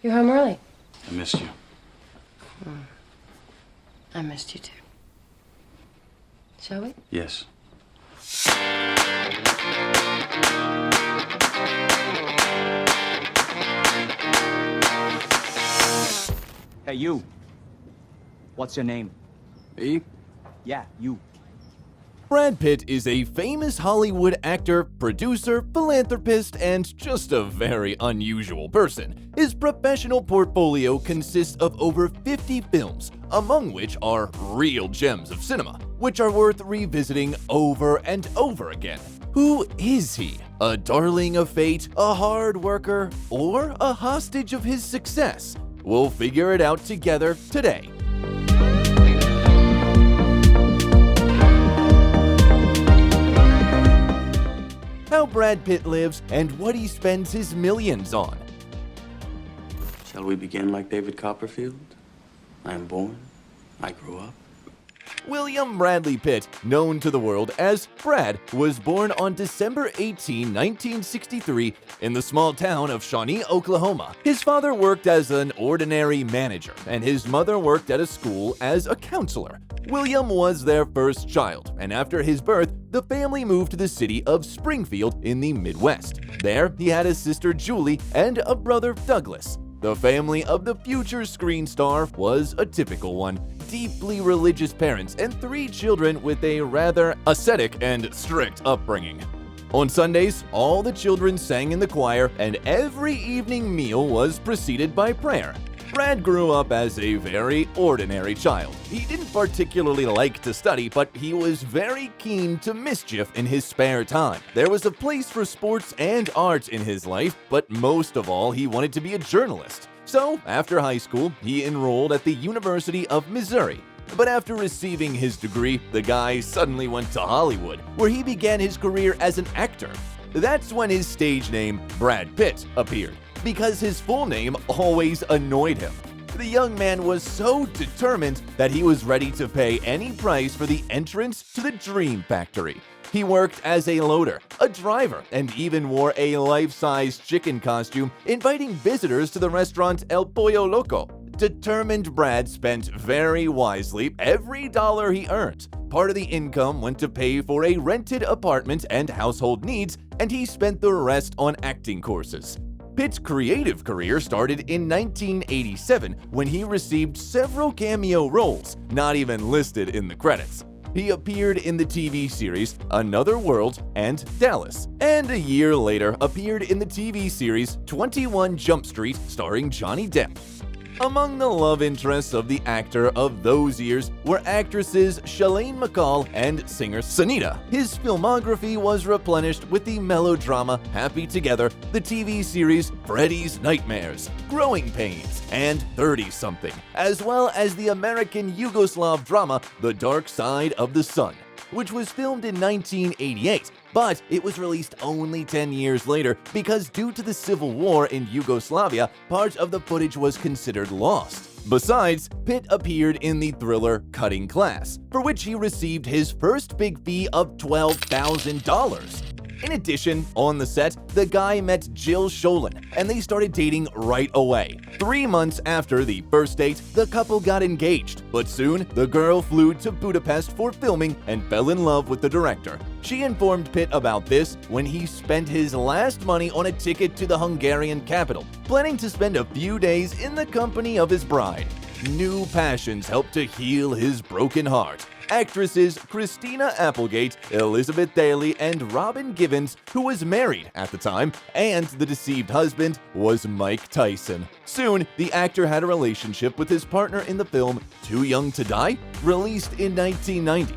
You're home early. I missed you. I missed you too. Shall we? Yes. Hey, you. What's your name? Me? Yeah, you. Brad Pitt is a famous Hollywood actor, producer, philanthropist, and just a very unusual person. His professional portfolio consists of over 50 films, among which are real gems of cinema, which are worth revisiting over and over again. Who is he? A darling of fate, a hard worker, or a hostage of his success? We'll figure it out together today. How Brad Pitt lives and what he spends his millions on. Shall we begin like David Copperfield? I am born. I grew up. William Bradley Pitt, known to the world as Brad, was born on December 18, 1963, in the small town of Shawnee, Oklahoma. His father worked as an ordinary manager, and his mother worked at a school as a counselor. William was their first child, and after his birth, the family moved to the city of Springfield in the Midwest. There, he had a sister Julie and a brother Douglas. The family of the future screen star was a typical one. Deeply religious parents and 3 children with a rather ascetic and strict upbringing. On Sundays, all the children sang in the choir, and every evening meal was preceded by prayer. Brad grew up as a very ordinary child. He didn't particularly like to study, but he was very keen to mischief in his spare time. There was a place for sports and art in his life, but most of all, he wanted to be a journalist. So, after high school, he enrolled at the University of Missouri. But after receiving his degree, the guy suddenly went to Hollywood, where he began his career as an actor. That's when his stage name, Brad Pitt, appeared, because his full name always annoyed him. The young man was so determined that he was ready to pay any price for the entrance to the Dream Factory. He worked as a loader, a driver, and even wore a life-size chicken costume, inviting visitors to the restaurant El Pollo Loco. Determined, Brad spent very wisely every dollar he earned. Part of the income went to pay for a rented apartment and household needs, and he spent the rest on acting courses. Pitt's creative career started in 1987 when he received several cameo roles, not even listed in the credits. He appeared in the TV series Another World and Dallas, and a year later appeared in the TV series 21 Jump Street starring Johnny Depp. Among the love interests of the actor of those years were actresses Shalane McCall and singer Sunita. His filmography was replenished with the melodrama Happy Together, the TV series Freddy's Nightmares, Growing Pains, and 30-something, as well as the American Yugoslav drama The Dark Side of the Sun, which was filmed in 1988, but it was released only 10 years later because due to the civil war in Yugoslavia, part of the footage was considered lost. Besides, Pitt appeared in the thriller Cutting Class, for which he received his first big fee of $12,000. In addition, on the set, the guy met Jill Sholin, and they started dating right away. 3 months after the first date, the couple got engaged, but soon the girl flew to Budapest for filming and fell in love with the director. She informed Pitt about this when he spent his last money on a ticket to the Hungarian capital, planning to spend a few days in the company of his bride. New passions helped to heal his broken heart. Actresses Christina Applegate, Elizabeth Daly, and Robin Givens, who was married at the time, and the deceived husband was Mike Tyson. Soon, the actor had a relationship with his partner in the film Too Young to Die, released in 1990.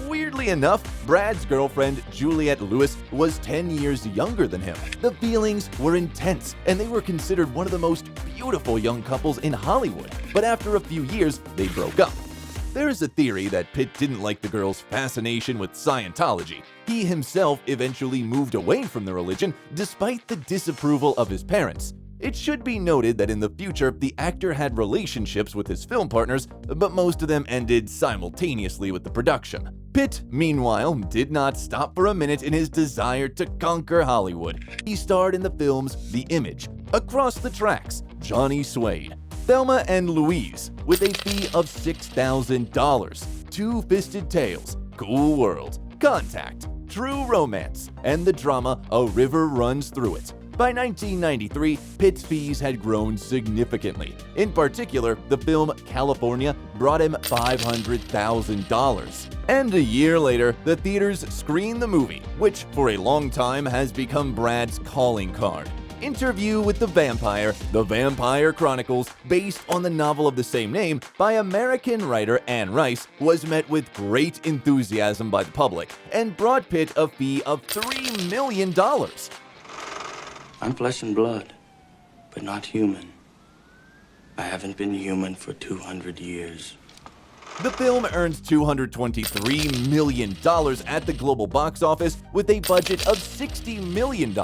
Weirdly enough, Brad's girlfriend, Juliette Lewis, was 10 years younger than him. The feelings were intense, and they were considered one of the most beautiful young couples in Hollywood. But after a few years, they broke up. There is a theory that Pitt didn't like the girl's fascination with Scientology. He himself eventually moved away from the religion despite the disapproval of his parents. It should be noted that in the future, the actor had relationships with his film partners, but most of them ended simultaneously with the production. Pitt, meanwhile, did not stop for a minute in his desire to conquer Hollywood. He starred in the films The Image, Across the Tracks, Johnny Suede, Thelma and Louise, with a fee of $6,000, Two-Fisted Tales, Cool World, Contact, True Romance, and the drama A River Runs Through It. By 1993, Pitt's fees had grown significantly. In particular, the film California brought him $500,000. And a year later, the theaters screened the movie, which for a long time has become Brad's calling card. Interview with the Vampire Chronicles, based on the novel of the same name by American writer Anne Rice, was met with great enthusiasm by the public and brought Pitt a fee of $3 million. I'm flesh and blood, but not human. I haven't been human for 200 years. The film earned $223 million at the global box office with a budget of $60 million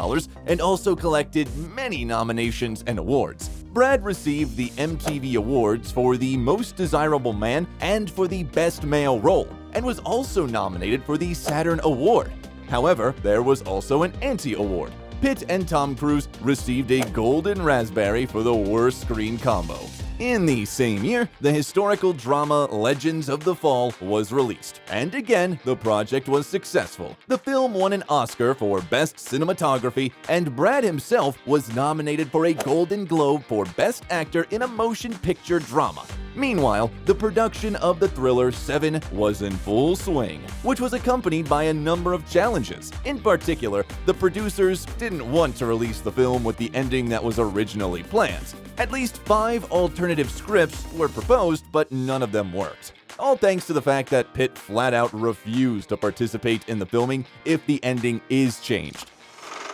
and also collected many nominations and awards. Brad received the MTV Awards for the Most Desirable Man and for the Best Male Role, and was also nominated for the Saturn Award. However, there was also an anti-award. Pitt and Tom Cruise received a Golden Raspberry for the worst screen combo. In the same year, the historical drama Legends of the Fall was released, and again, the project was successful. The film won an Oscar for Best Cinematography, and Brad himself was nominated for a Golden Globe for Best Actor in a Motion Picture Drama. Meanwhile, the production of the thriller Seven was in full swing, which was accompanied by a number of challenges. In particular, the producers didn't want to release the film with the ending that was originally planned. At least 5 alternative scripts were proposed, but none of them worked. All thanks to the fact that Pitt flat out refused to participate in the filming if the ending is changed.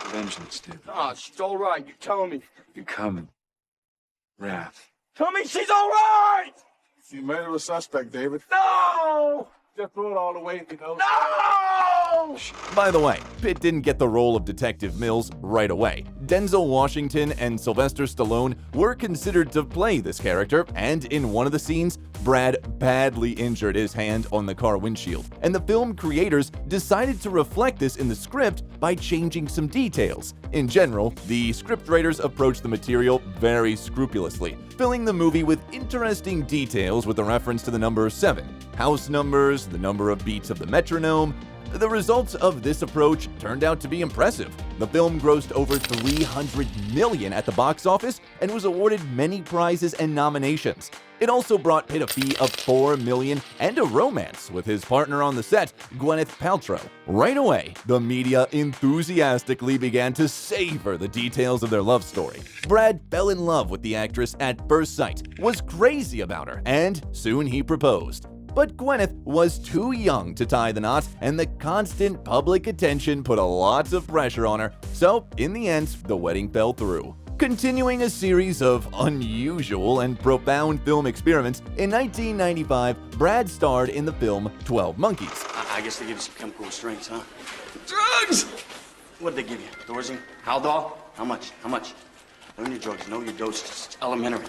Vengeance, David. Oh, she's all right. You tell me. You're coming. Wrath. Tell me she's all right! You made her a suspect, David. No! Just throw it all away, you know. No! By the way, Pitt didn't get the role of Detective Mills right away. Denzel Washington and Sylvester Stallone were considered to play this character, and in one of the scenes, Brad badly injured his hand on the car windshield, and the film creators decided to reflect this in the script by changing some details. In general, the scriptwriters approached the material very scrupulously, filling the movie with interesting details with a reference to the number 7, house numbers, the number of beats of the metronome. The results of this approach turned out to be impressive. The film grossed over $300 million at the box office and was awarded many prizes and nominations. It also brought Pitt a fee of $4 million and a romance with his partner on the set, Gwyneth Paltrow. Right away, the media enthusiastically began to savor the details of their love story. Brad fell in love with the actress at first sight, was crazy about her, and soon he proposed. But Gwyneth was too young to tie the knot, and the constant public attention put a lot of pressure on her, so in the end, the wedding fell through. Continuing a series of unusual and profound film experiments, in 1995, Brad starred in the film 12 Monkeys. I guess they give you some chemical restraints, huh? Drugs! What did they give you? Thorazine? Haldol? How much? How much? Learn your drugs, know your doses. It's elementary.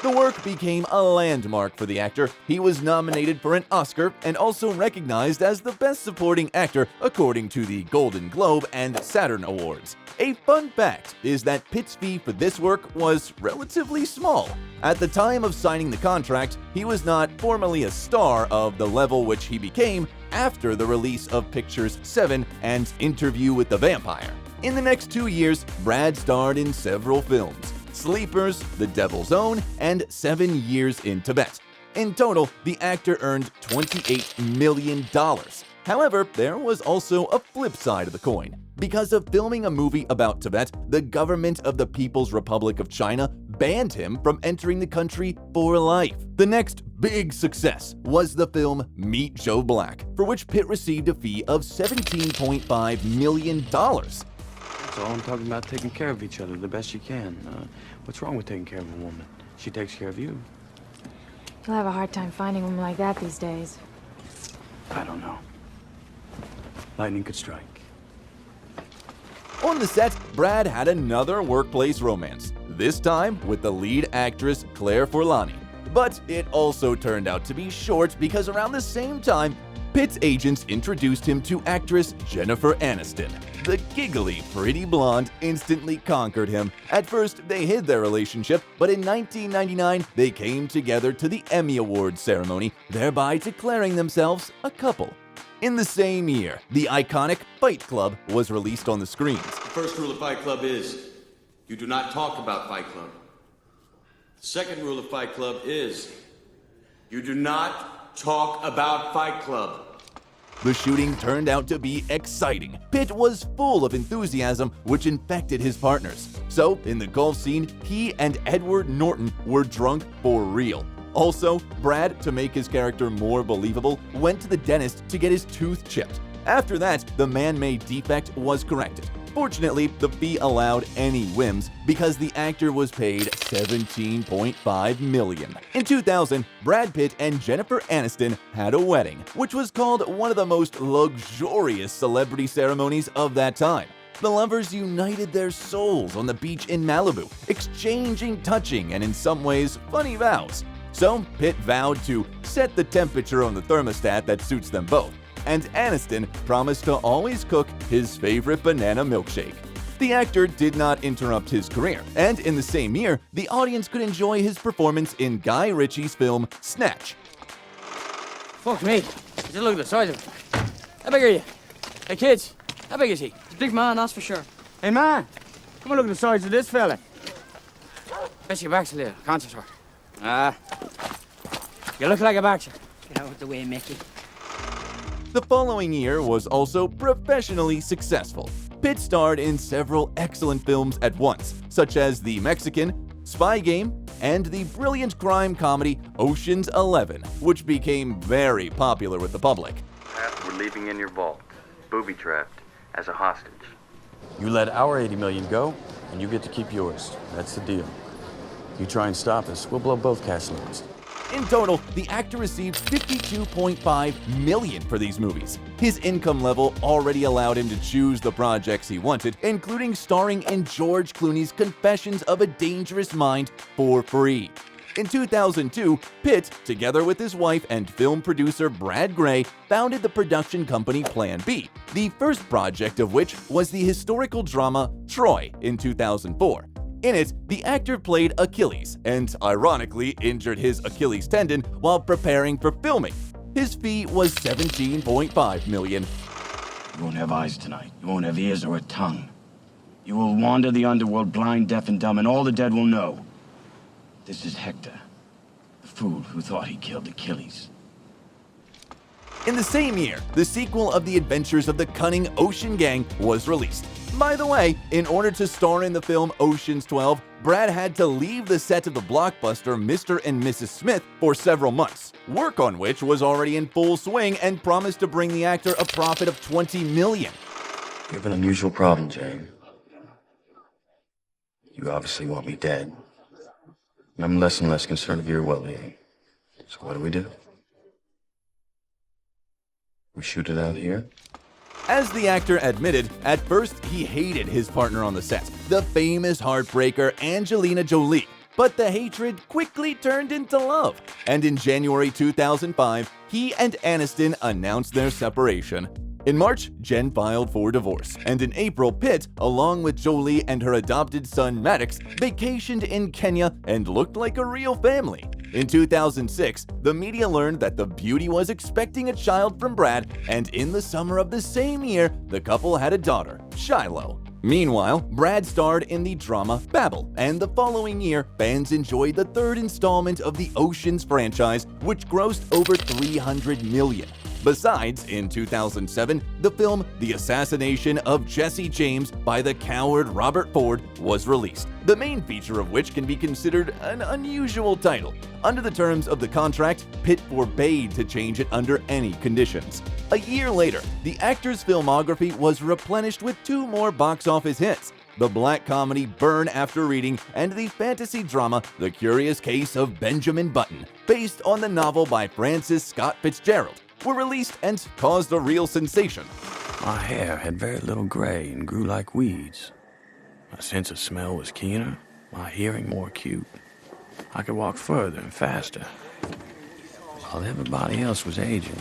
The work became a landmark for the actor. He was nominated for an Oscar and also recognized as the Best Supporting Actor according to the Golden Globe and Saturn Awards. A fun fact is that Pitt's fee for this work was relatively small. At the time of signing the contract, he was not formally a star of the level which he became after the release of Pictures 7 and Interview with the Vampire. In the next 2 years, Brad starred in several films: Sleepers, The Devil's Own, and 7 Years in Tibet. In total, the actor earned $28 million. However, there was also a flip side of the coin. Because of filming a movie about Tibet, the government of the People's Republic of China banned him from entering the country for life. The next big success was the film Meet Joe Black, for which Pitt received a fee of $17.5 million. So I'm talking about taking care of each other the best you can. What's wrong with taking care of a woman? She takes care of you. You'll have a hard time finding a woman like that these days. I don't know. Lightning could strike. On the set, Brad had another workplace romance. this time with the lead actress Claire Forlani. But it also turned out to be short because around the same time, Pitt's agents introduced him to actress Jennifer Aniston. The giggly, pretty blonde instantly conquered him. At first, they hid their relationship, but in 1999, they came together to the Emmy Awards ceremony, thereby declaring themselves a couple. In the same year, the iconic Fight Club was released on the screens. The first rule of Fight Club is, you do not talk about Fight Club. The second rule of Fight Club is, you do not talk about Fight Club. The shooting turned out to be exciting. Pitt was full of enthusiasm, which infected his partners. So, in the golf scene, he and Edward Norton were drunk for real. Also, Brad, to make his character more believable, went to the dentist to get his tooth chipped. After that, the man-made defect was corrected. Fortunately, the fee allowed any whims because the actor was paid $17.5 million. In 2000, Brad Pitt and Jennifer Aniston had a wedding, which was called one of the most luxurious celebrity ceremonies of that time. The lovers united their souls on the beach in Malibu, exchanging touching and in some ways funny vows. So, Pitt vowed to set the temperature on the thermostat that suits them both, and Aniston promised to always cook his favorite banana milkshake. The actor did not interrupt his career, and in the same year, the audience could enjoy his performance in Guy Ritchie's film Snatch. Fuck me. Just look at the size of him. How big are you? Hey, kids, how big is he? He's a big man, that's for sure. Hey, man, come and look at the size of this fella. Bet your back's a little, can't you, sir? You look like a boxer. Get out of the way, Mickey. The following year was also professionally successful. Pitt starred in several excellent films at once, such as The Mexican, Spy Game, and the brilliant crime comedy Ocean's 11, which became very popular with the public. We're leaving in your vault, booby-trapped, as a hostage. You let our 80 million go, and you get to keep yours. That's the deal. You try and stop us, we'll blow both cash loans. In total, the actor received $52.5 million for these movies. His income level already allowed him to choose the projects he wanted, including starring in George Clooney's Confessions of a Dangerous Mind for free. In 2002, Pitt, together with his wife and film producer Brad Gray, founded the production company Plan B, the first project of which was the historical drama Troy in 2004. In it, the actor played Achilles and, ironically, injured his Achilles tendon while preparing for filming. His fee was $17.5 million. You won't have eyes tonight. You won't have ears or a tongue. You will wander the underworld blind, deaf, and dumb, and all the dead will know. This is Hector, the fool who thought he killed Achilles. In the same year, the sequel of The Adventures of the Cunning Ocean Gang was released. By the way, in order to star in the film Ocean's 12, Brad had to leave the set of the blockbuster Mr. and Mrs. Smith for several months, work on which was already in full swing and promised to bring the actor a profit of $20 million. You have an unusual problem, Jane. You obviously want me dead. I'm less and less concerned of your well-being. So what do? We shoot it out here? As the actor admitted, at first he hated his partner on the set, the famous heartbreaker Angelina Jolie. But the hatred quickly turned into love, and in January 2005, he and Aniston announced their separation. In March, Jen filed for divorce, and in April, Pitt, along with Jolie and her adopted son Maddox, vacationed in Kenya and looked like a real family. In 2006, the media learned that the beauty was expecting a child from Brad, and in the summer of the same year, the couple had a daughter, Shiloh. Meanwhile, Brad starred in the drama Babel, and the following year, fans enjoyed the third installment of the Oceans franchise, which grossed over $300 million. Besides, in 2007, the film The Assassination of Jesse James by the coward Robert Ford was released, the main feature of which can be considered an unusual title. Under the terms of the contract, Pitt forbade to change it under any conditions. A year later, the actor's filmography was replenished with two more box office hits: the black comedy Burn After Reading and the fantasy drama The Curious Case of Benjamin Button, based on the novel by Francis Scott Fitzgerald, were released and caused a real sensation. My hair had very little gray and grew like weeds. My sense of smell was keener, my hearing more acute. I could walk further and faster. While everybody else was aging,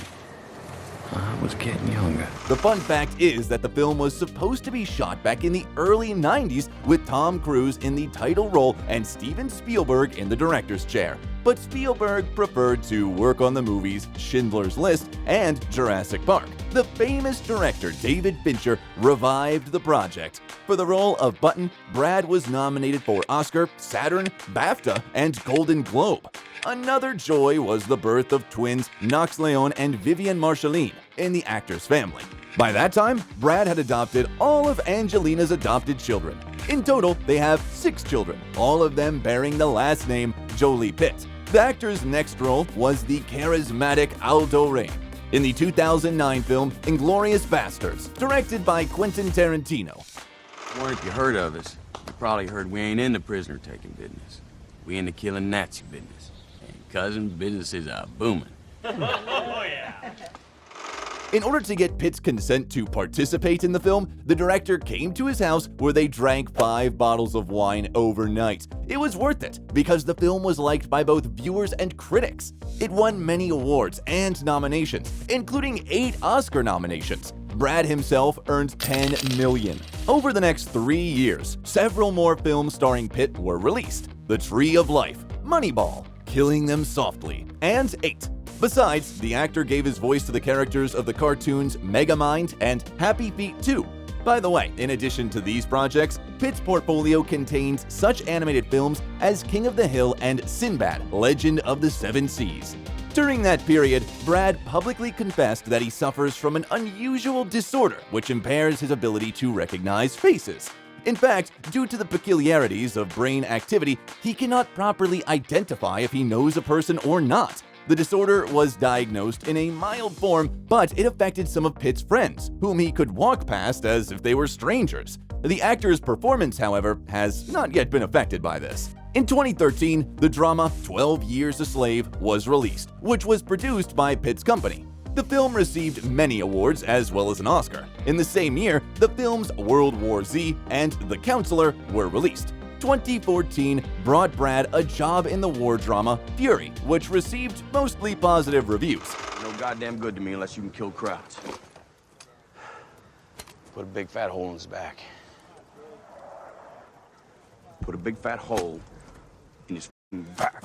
I was getting younger. The fun fact is that the film was supposed to be shot back in the early 90s with Tom Cruise in the title role and Steven Spielberg in the director's chair. But Spielberg preferred to work on the movies Schindler's List and Jurassic Park. The famous director David Fincher revived the project. For the role of Button, Brad was nominated for Oscar, Saturn, BAFTA, and Golden Globe. Another joy was the birth of twins Knox Leon and Vivian Marceline in the actor's family. By that time, Brad had adopted all of Angelina's adopted children. In total, they have 6 children, all of them bearing the last name Jolie Pitt. The actor's next role was the charismatic Aldo Raine in the 2009 film Inglourious Basterds, directed by Quentin Tarantino. Or if you heard of us, you probably heard we ain't into prisoner-taking business. We into killing Nazi business. And cousin, businesses are booming. Oh, yeah. In order to get Pitt's consent to participate in the film, the director came to his house where they drank 5 bottles of wine overnight. It was worth it because the film was liked by both viewers and critics. It won many awards and nominations, including 8 Oscar nominations. Brad himself earned $10 million. Over the next 3 years, several more films starring Pitt were released. The Tree of Life, Moneyball, Killing Them Softly, and 8. Besides, the actor gave his voice to the characters of the cartoons Megamind and Happy Feet 2. By the way, in addition to these projects, Pitt's portfolio contains such animated films as King of the Hill and Sinbad, Legend of the Seven Seas. During that period, Brad publicly confessed that he suffers from an unusual disorder which impairs his ability to recognize faces. In fact, due to the peculiarities of brain activity, he cannot properly identify if he knows a person or not. The disorder was diagnosed in a mild form, but it affected some of Pitt's friends, whom he could walk past as if they were strangers. The actor's performance, however, has not yet been affected by this. In 2013, the drama 12 Years a Slave was released, which was produced by Pitt's company. The film received many awards as well as an Oscar. In the same year, the films World War Z and The Counselor were released. 2014 brought Brad a job in the war drama Fury, which received mostly positive reviews. No goddamn good to me unless you can kill crowds. Put a big fat hole in his back. Put a big fat hole in his back.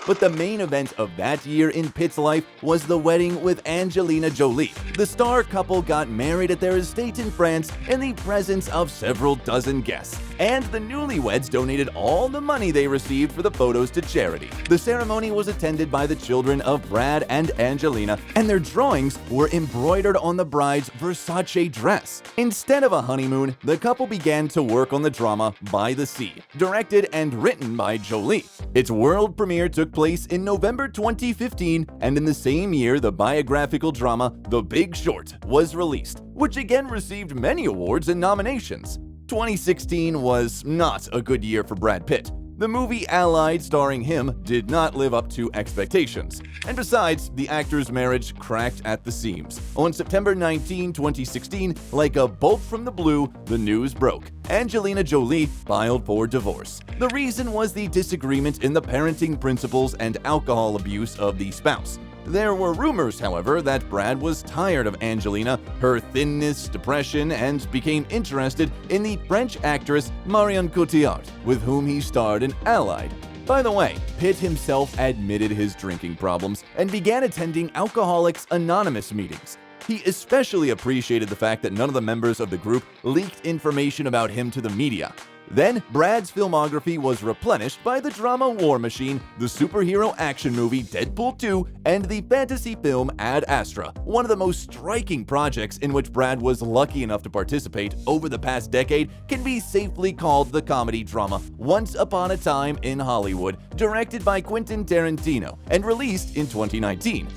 But the main event of that year in Pitt's life was the wedding with Angelina Jolie. The star couple got married at their estate in France in the presence of several dozen guests, and the newlyweds donated all the money they received for the photos to charity. The ceremony was attended by the children of Brad and Angelina, and their drawings were embroidered on the bride's Versace dress. Instead of a honeymoon, the couple began to work on the drama By the Sea, directed and written by Jolie. Its world premiere took place in November 2015, and in the same year, the biographical drama The Big Short was released, which again received many awards and nominations. 2016 was not a good year for Brad Pitt. The movie Allied starring him did not live up to expectations. And besides, the actor's marriage cracked at the seams. On September 19, 2016, like a bolt from the blue, the news broke. Angelina Jolie filed for divorce. The reason was the disagreement in the parenting principles and alcohol abuse of the spouse. There were rumors, however, that Brad was tired of Angelina, her thinness, depression, and became interested in the French actress Marion Cotillard, with whom he starred in Allied. By the way, Pitt himself admitted his drinking problems and began attending Alcoholics Anonymous meetings. He especially appreciated the fact that none of the members of the group leaked information about him to the media. Then, Brad's filmography was replenished by the drama War Machine, the superhero action movie Deadpool 2, and the fantasy film Ad Astra, one of the most striking projects in which Brad was lucky enough to participate over the past decade can be safely called the comedy drama Once Upon a Time in Hollywood, directed by Quentin Tarantino and released in 2019.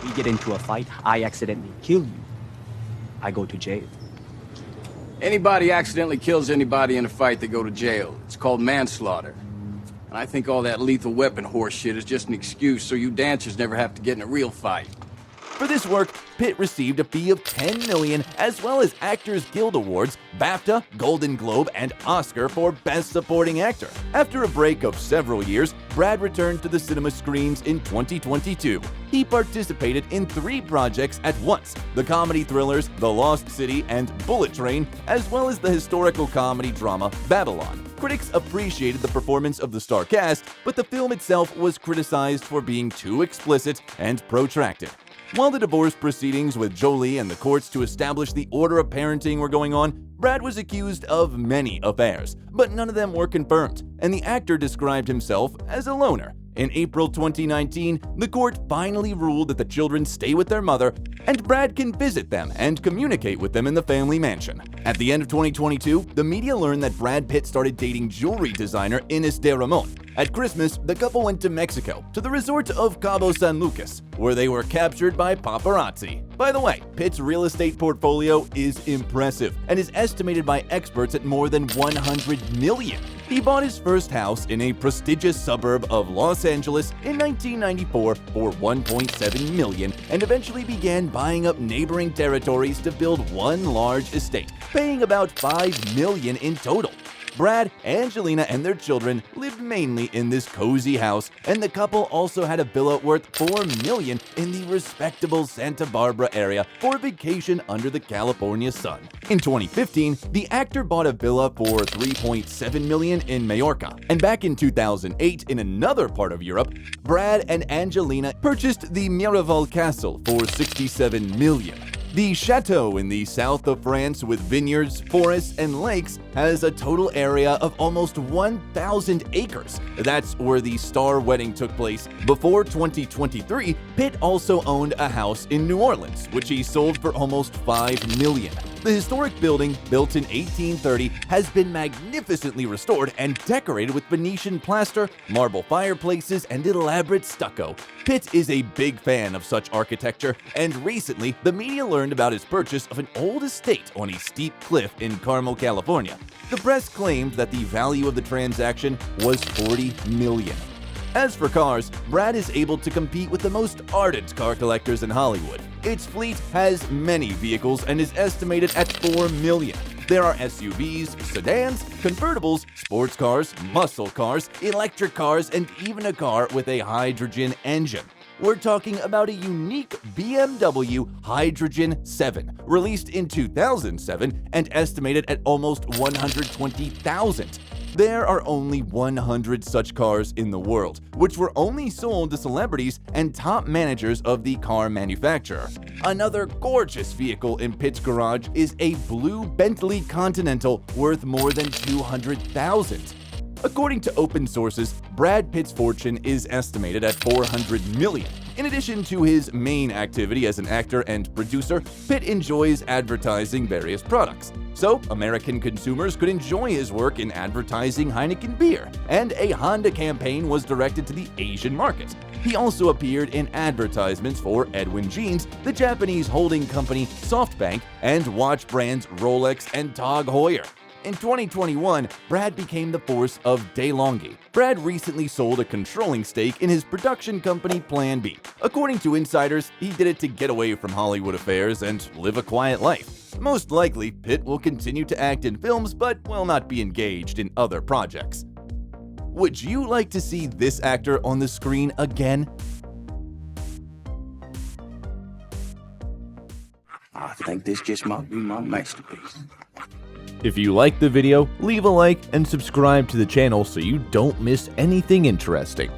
We get into a fight, I accidentally kill you. I go to jail. Anybody accidentally kills anybody in a fight, they go to jail. It's called manslaughter. And I think all that lethal weapon horse shit is just an excuse so you dancers never have to get in a real fight. For this work, Pitt received a fee of $10 million as well as Actors Guild Awards, BAFTA, Golden Globe, and Oscar for Best Supporting Actor. After a break of several years, Brad returned to the cinema screens in 2022. He participated in 3 projects at once: the comedy thrillers The Lost City and Bullet Train, as well as the historical comedy drama Babylon. Critics appreciated the performance of the star cast, but the film itself was criticized for being too explicit and protracted. While the divorce proceedings with Jolie and the courts to establish the order of parenting were going on, Brad was accused of many affairs, but none of them were confirmed, and the actor described himself as a loner. In April 2019, the court finally ruled that the children stay with their mother, and Brad can visit them and communicate with them in the family mansion. At the end of 2022, the media learned that Brad Pitt started dating jewelry designer Inés de Ramón. At Christmas, the couple went to Mexico, to the resort of Cabo San Lucas, where they were captured by paparazzi. By the way, Pitt's real estate portfolio is impressive and is estimated by experts at more than $100 million. He bought his first house in a prestigious suburb of Los Angeles in 1994 for $1.7 million and eventually began buying up neighboring territories to build one large estate, paying about $5 million in total. Brad, Angelina, and their children lived mainly in this cozy house, and the couple also had a villa worth $4 million in the respectable Santa Barbara area for a vacation under the California sun. In 2015, the actor bought a villa for $3.7 million in Mallorca, and back in 2008, in another part of Europe, Brad and Angelina purchased the Miraval Castle for $67 million. The chateau in the south of France with vineyards, forests, and lakes has a total area of almost 1,000 acres. That's where the star wedding took place. Before 2023, Pitt also owned a house in New Orleans, which he sold for almost $5 million. The historic building, built in 1830, has been magnificently restored and decorated with Venetian plaster, marble fireplaces, and elaborate stucco. Pitt is a big fan of such architecture, and recently, the media learned about his purchase of an old estate on a steep cliff in Carmel, California. The press claimed that the value of the transaction was $40 million. As for cars, Brad is able to compete with the most ardent car collectors in Hollywood. Its fleet has many vehicles and is estimated at $4 million. There are SUVs, sedans, convertibles, sports cars, muscle cars, electric cars, and even a car with a hydrogen engine. We're talking about a unique BMW Hydrogen 7, released in 2007 and estimated at almost $120,000. There are only 100 such cars in the world, which were only sold to celebrities and top managers of the car manufacturer. Another gorgeous vehicle in Pitt's garage is a blue Bentley Continental worth more than $200,000. According to open sources, Brad Pitt's fortune is estimated at $400 million. In addition to his main activity as an actor and producer, Pitt enjoys advertising various products. So, American consumers could enjoy his work in advertising Heineken beer, and a Honda campaign was directed to the Asian market. He also appeared in advertisements for Edwin Jeans, the Japanese holding company SoftBank, and watch brands Rolex and Tag Heuer. In 2021, Brad became the force of DeLonghi. Brad recently sold a controlling stake in his production company Plan B. According to insiders, he did it to get away from Hollywood affairs and live a quiet life. Most likely, Pitt will continue to act in films but will not be engaged in other projects. Would you like to see this actor on the screen again? I think this just might be my masterpiece. If you liked the video, leave a like and subscribe to the channel so you don't miss anything interesting.